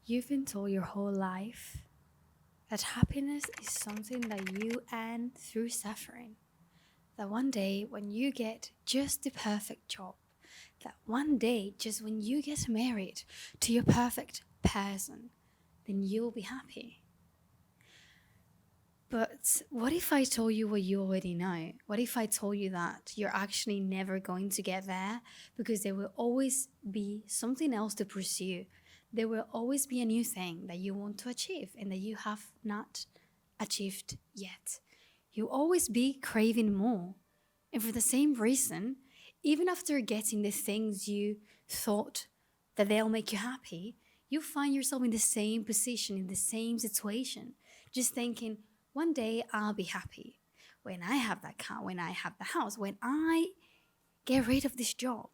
You've been told your whole life that happiness is something that you earn through suffering. That one day, when you get just the perfect job, that one day, just when you get married to your perfect person, then you'll be happy. But what if I told you what you already know? What if I told you that you're actually never going to get there because there will always be something else to pursue? There will always be a new thing that you want to achieve and that you have not achieved yet. You'll always be craving more. And for the same reason, even after getting the things you thought that they'll make you happy, you find yourself in the same position, in the same situation, just thinking, one day I'll be happy when I have that car, when I have the house, when I get rid of this job.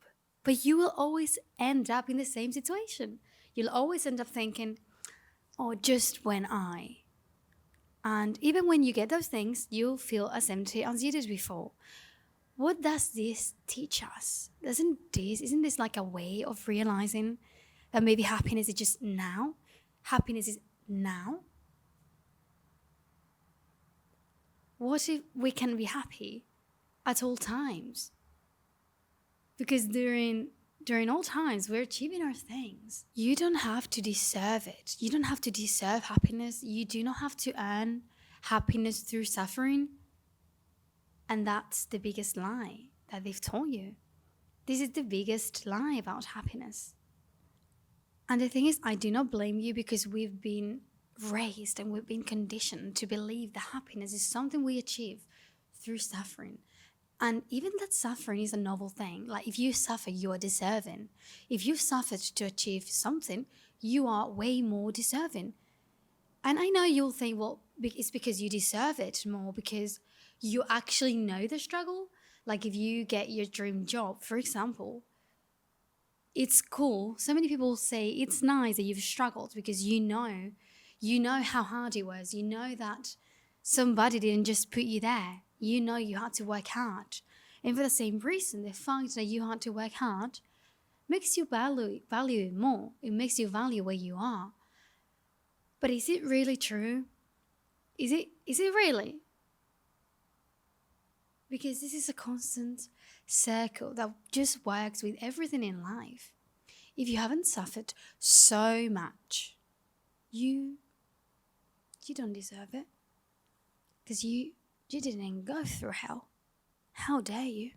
But you will always end up in the same situation. You'll always end up thinking, oh, just when I. And even when you get those things, you'll feel as empty as you did before. What does this teach us? Isn't this like a way of realizing that maybe happiness is just now? Happiness is now? What if we can be happy at all times? Because during all times we're achieving our things. You don't have to deserve it. You don't have to deserve happiness. You do not have to earn happiness through suffering. And that's the biggest lie that they've told you. This is the biggest lie about happiness. And the thing is, I do not blame you because we've been raised and we've been conditioned to believe that happiness is something we achieve through suffering. And even that suffering is a noble thing. Like if you suffer, you are deserving. If you've suffered to achieve something, you are way more deserving. And I know you'll think, well, it's because you deserve it more because you actually know the struggle. Like if you get your dream job, for example, it's cool. So many people say it's nice that you've struggled because you know how hard it was. You know that somebody didn't just put you there. You know you had to work hard. And for the same reason, the fact that you had to work hard makes you value it more. It makes you value where you are. But is it really true? Is it really? Because this is a constant circle that just works with everything in life. If you haven't suffered so much, you don't deserve it. Because you didn't go through hell. How dare you?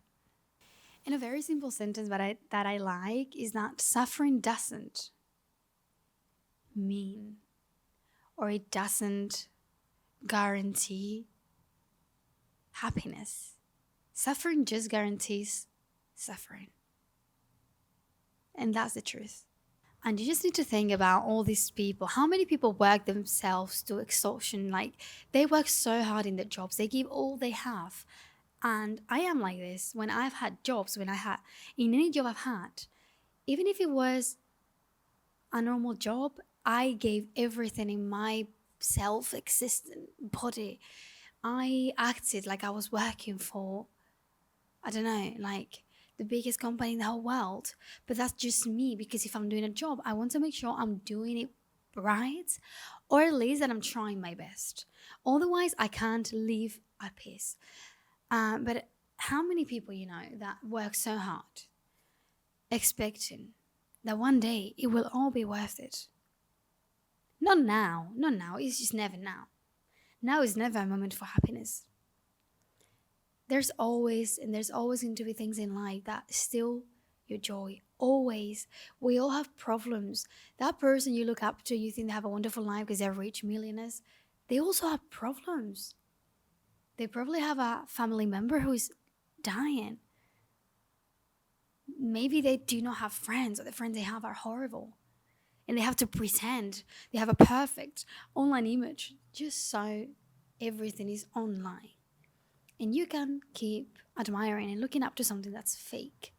And a very simple sentence that I like is that suffering doesn't mean or it doesn't guarantee happiness. Suffering just guarantees suffering. And that's the truth. And you just need to think about all these people. How many people work themselves to exhaustion? Like they work so hard in their jobs, they give all they have. And I am like this when I've had jobs, in any job I've had, even if it was a normal job, I gave everything in my self existent body. I acted like I was working for, I don't know, like the biggest company in the whole world. But that's just me because if I'm doing a job, I want to make sure I'm doing it right or at least that I'm trying my best. Otherwise, I can't live at peace. But how many people you know that work so hard expecting that one day it will all be worth it? Not now, it's just never now. Now is never a moment for happiness. There's always going to be things in life that steal your joy. Always. We all have problems. That person you look up to, you think they have a wonderful life because they're rich millionaires, they also have problems. They probably have a family member who is dying. Maybe they do not have friends, or the friends they have are horrible. And they have to pretend they have a perfect online image just so everything is online. And you can keep admiring and looking up to something that's fake.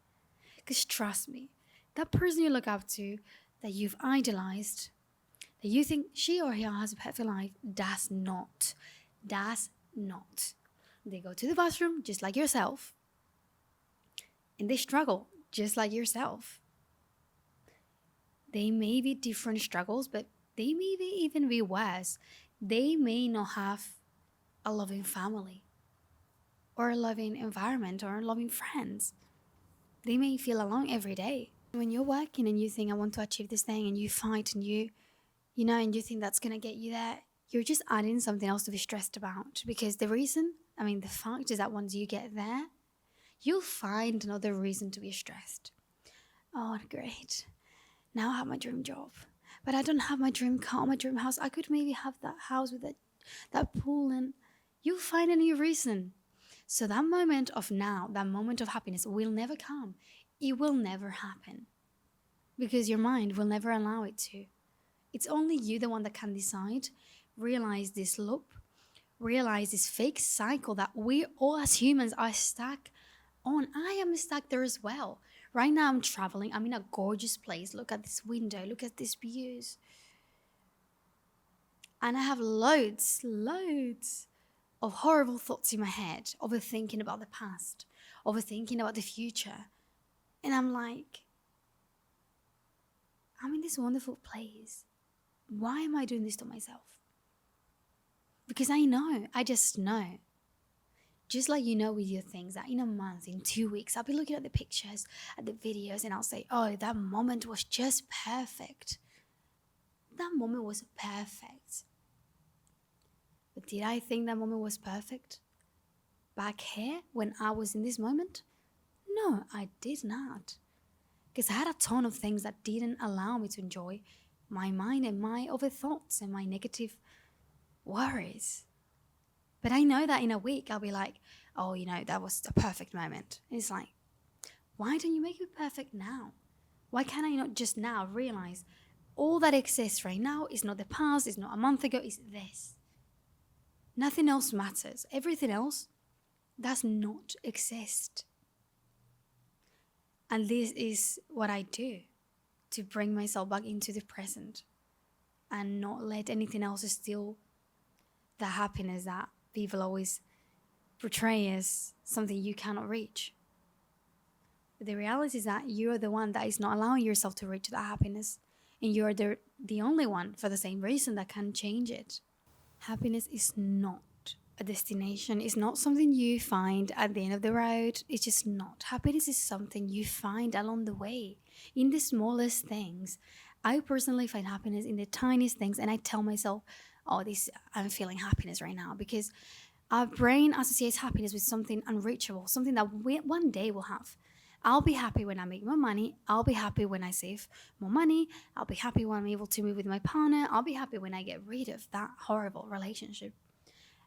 Because trust me, that person you look up to, that you've idolized, that you think she or he has a perfect life, does not. Does not. They go to the bathroom just like yourself. And they struggle just like yourself. They may be different struggles, but They may even be worse. They may not have a loving family or a loving environment or loving friends. They may feel alone every day. When you're working and you think, I want to achieve this thing, and you fight and and you think that's going to get you there, you're just adding something else to be stressed about. Because the fact is that once you get there, you'll find another reason to be stressed. Oh, great. Now I have my dream job. But I don't have my dream car, my dream house. I could maybe have that house with that pool, and you'll find a new reason. So that moment of now, that moment of happiness will never come. It will never happen. Because your mind will never allow it to. It's only you, the one that can decide, realize this loop, realize this fake cycle that we all as humans are stuck on. I am stuck there as well. Right now I'm traveling. I'm in a gorgeous place. Look at this window. Look at these views. And I have loads of horrible thoughts in my head, overthinking about the past, overthinking about the future. And I'm like, I'm in this wonderful place. Why am I doing this to myself? Because I just know. Just like with your things, that in a month, in 2 weeks, I'll be looking at the pictures, at the videos, and I'll say, oh, that moment was just perfect. That moment was perfect. But did I think that moment was perfect? Back here, when I was in this moment? No, I did not. Because I had a ton of things that didn't allow me to enjoy my mind and my other thoughts and my negative worries. But I know that in a week, I'll be like, oh, that was a perfect moment. And it's like, why don't you make it perfect now? Why can't I not just now realize all that exists right now is not the past, it's not a month ago, it's this. Nothing else matters. Everything else does not exist. And this is what I do to bring myself back into the present and not let anything else steal the happiness that people always portray as something you cannot reach. But the reality is that you're the one that is not allowing yourself to reach that happiness. And you're the only one, for the same reason, that can change it. Happiness is not a destination. It's not something you find at the end of the road. It's just not. Happiness is something you find along the way, in the smallest things. I personally find happiness in the tiniest things, and I tell myself, I'm feeling happiness right now, because our brain associates happiness with something unreachable, something that one day we'll have. I'll be happy when I make more money. I'll be happy when I save more money. I'll be happy when I'm able to move with my partner. I'll be happy when I get rid of that horrible relationship.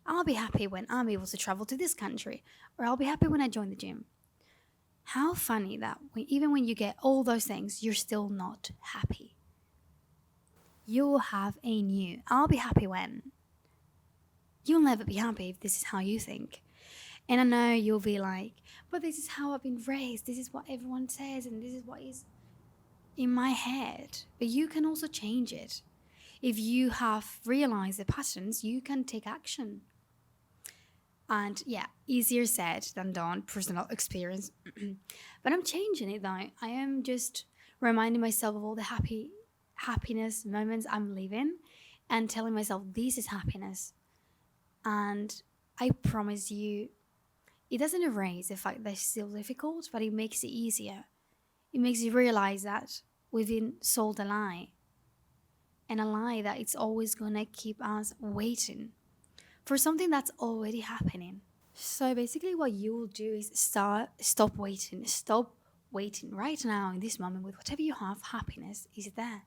I'll be happy when I'm able to travel to this country, or I'll be happy when I join the gym. How funny that even when you get all those things, you're still not happy. You'll have a new, I'll be happy when. You'll never be happy if this is how you think. And I know you'll be like, but this is how I've been raised. This is what everyone says, and this is what is in my head. But you can also change it. If you have realized the patterns, you can take action. And yeah, easier said than done, personal experience. But I'm changing it though. I am just reminding myself of all the happiness moments I'm living and telling myself this is happiness. And I promise you, it doesn't erase the fact that it's still difficult, but it makes it easier. It makes you realize that we've been sold a lie. And a lie that it's always gonna keep us waiting for something that's already happening. So basically what you will do is stop waiting right now in this moment with whatever you have. Happiness is there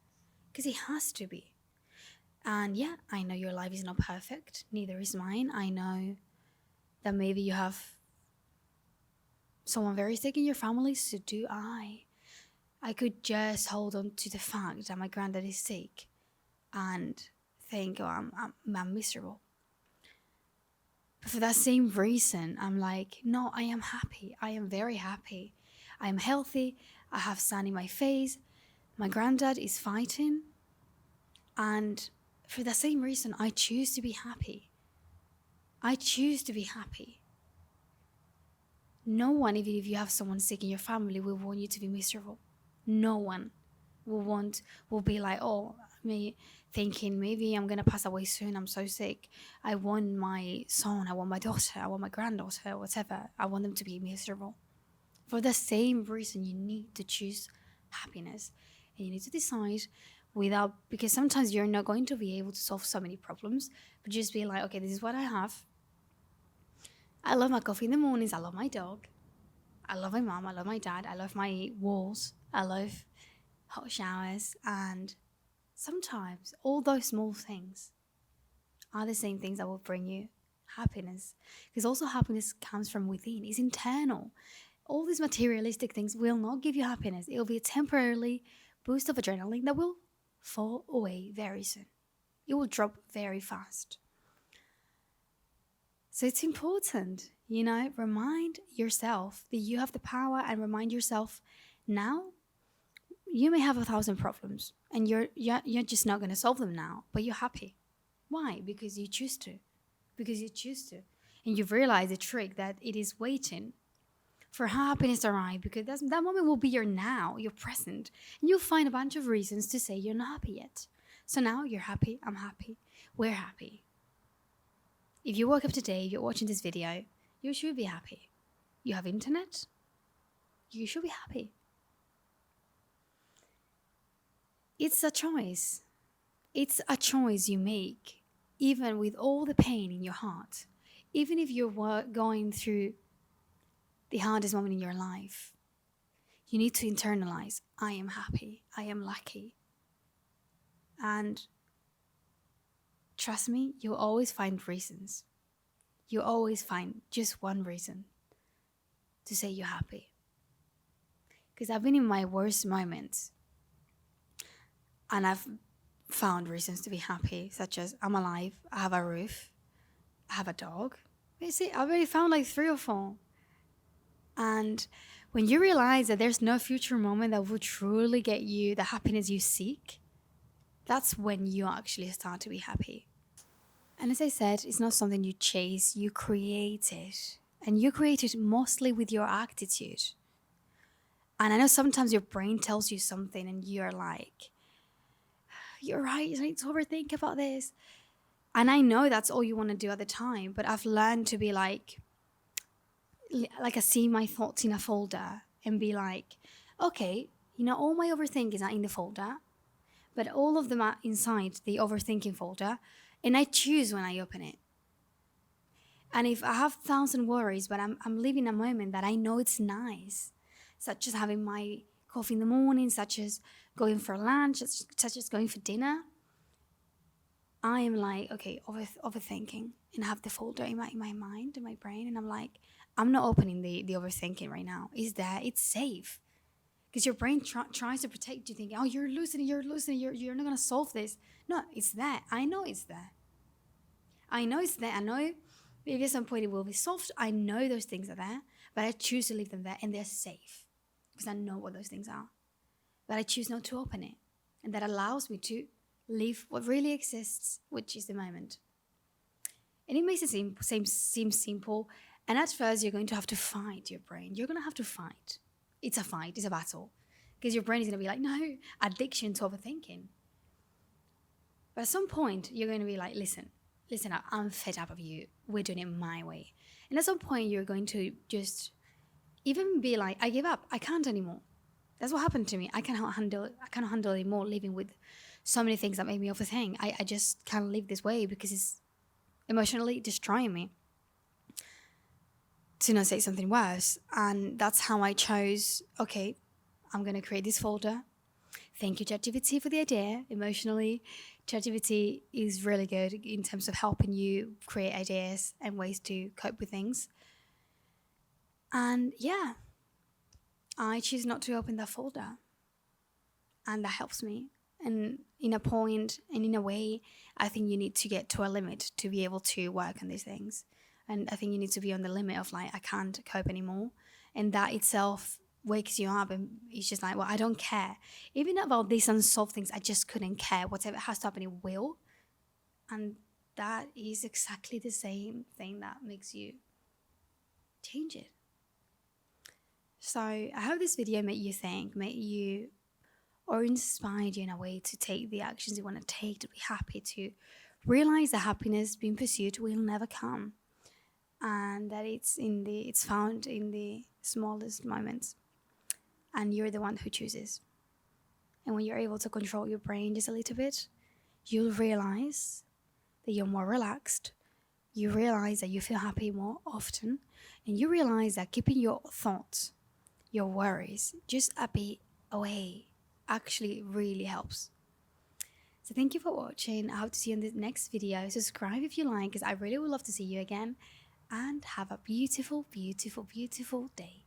because it has to be. And yeah, I know your life is not perfect, neither is mine. I know that maybe you have someone very sick in your family, so do I. I could just hold on to the fact that my granddad is sick and think, oh, I'm miserable. But for that same reason, I'm like, no, I am happy. I am very happy. I am healthy. I have sun in my face. My granddad is fighting. And for the same reason, I choose to be happy. I choose to be happy. No one, even if you have someone sick in your family, will want you to be miserable. No one will be like, oh, me thinking maybe I'm gonna pass away soon. I'm so sick. I want my son, I want my daughter, I want my granddaughter, whatever. I want them to be miserable. For the same reason, you need to choose happiness, and you need to decide without, because sometimes you're not going to be able to solve so many problems, but just be like, okay, this is what I have. I love my coffee in the mornings. I love my dog. I love my mom. I love my dad. I love my walls. I love hot showers. And sometimes all those small things are the same things that will bring you happiness. Because also happiness comes from within, it's internal. All these materialistic things will not give you happiness. It will be a temporary boost of adrenaline that will fall away very soon. It will drop very fast. So it's important, remind yourself that you have the power, and remind yourself now you may have 1,000 problems and you're just not going to solve them now, but you're happy. Why? Because you choose to. Because you choose to. And you've realized the trick that it is waiting for happiness to arrive, because that moment will be your now, your present. And you'll find a bunch of reasons to say you're not happy yet. So now you're happy, I'm happy, we're happy. If you woke up today, you're watching this video, you should be happy. You have internet, you should be happy. It's a choice. It's a choice you make, even with all the pain in your heart. Even if you're going through the hardest moment in your life, you need to internalize, I am happy, I am lucky. And trust me, you'll always find reasons. You'll always find just one reason to say you're happy. Because I've been in my worst moments and I've found reasons to be happy, such as I'm alive, I have a roof, I have a dog. You see, I've already found like 3 or 4. And when you realize that there's no future moment that will truly get you the happiness you seek, that's when you actually start to be happy. And as I said, it's not something you chase, you create it. And you create it mostly with your attitude. And I know sometimes your brain tells you something and you're like, you're right, I need to overthink about this. And I know that's all you want to do at the time, but I've learned to be like I see my thoughts in a folder and be like, okay, all my overthinkings are in the folder, but all of them are inside the overthinking folder, and I choose when I open it. And if I have 1,000 worries, but I'm living a moment that I know it's nice, such as having my coffee in the morning, such as going for lunch, such as going for dinner, I am like, okay, overthinking, and I have the folder in my mind, in my brain, and I'm like, I'm not opening the overthinking right now. It's there, it's safe. Because your brain tries to protect you, thinking, oh, you're losing it, you're not going to solve this. No, it's there. I know it's there. I know it's there. I know maybe at some point it will be solved. I know those things are there, but I choose to leave them there, and they're safe because I know what those things are. But I choose not to open it, and that allows me to live what really exists, which is the moment. And it makes it seem simple. And at first, you're going to have to fight your brain. You're going to have to fight. It's a fight. It's a battle. Because your brain is going to be like, no, addiction to overthinking. But at some point, you're going to be like, listen, I'm fed up of you. We're doing it my way. And at some point, you're going to just even be like, I give up. I can't anymore. That's what happened to me. I cannot handle anymore living with so many things that make me overthink. I just can't live this way because it's emotionally destroying me. To not say something worse. And that's how I chose, okay, I'm going to create this folder. Thank you, ChatGPT, for the idea. Emotionally, ChatGPT is really good in terms of helping you create ideas and ways to cope with things. And yeah, I choose not to open that folder. And that helps me. And in a point and in a way, I think you need to get to a limit to be able to work on these things. And I think you need to be on the limit of like, I can't cope anymore. And that itself wakes you up, and it's just like, well, I don't care. Even about these unsolved things, I just couldn't care. Whatever has to happen, it will. And that is exactly the same thing that makes you change it. So I hope this video made you think, made you or inspired you in a way to take the actions you want to take, to be happy, to realize that happiness being pursued will never come, and that it's found in the smallest moments, and you're the one who chooses. And when you're able to control your brain just a little bit, you'll realize that you're more relaxed. You realize that you feel happy more often, and you realize that keeping your thoughts, your worries, just a bit away actually really helps. So thank you for watching. I hope to see you in the next video. Subscribe if you like, because I really would love to see you again. And have a beautiful, beautiful, beautiful day.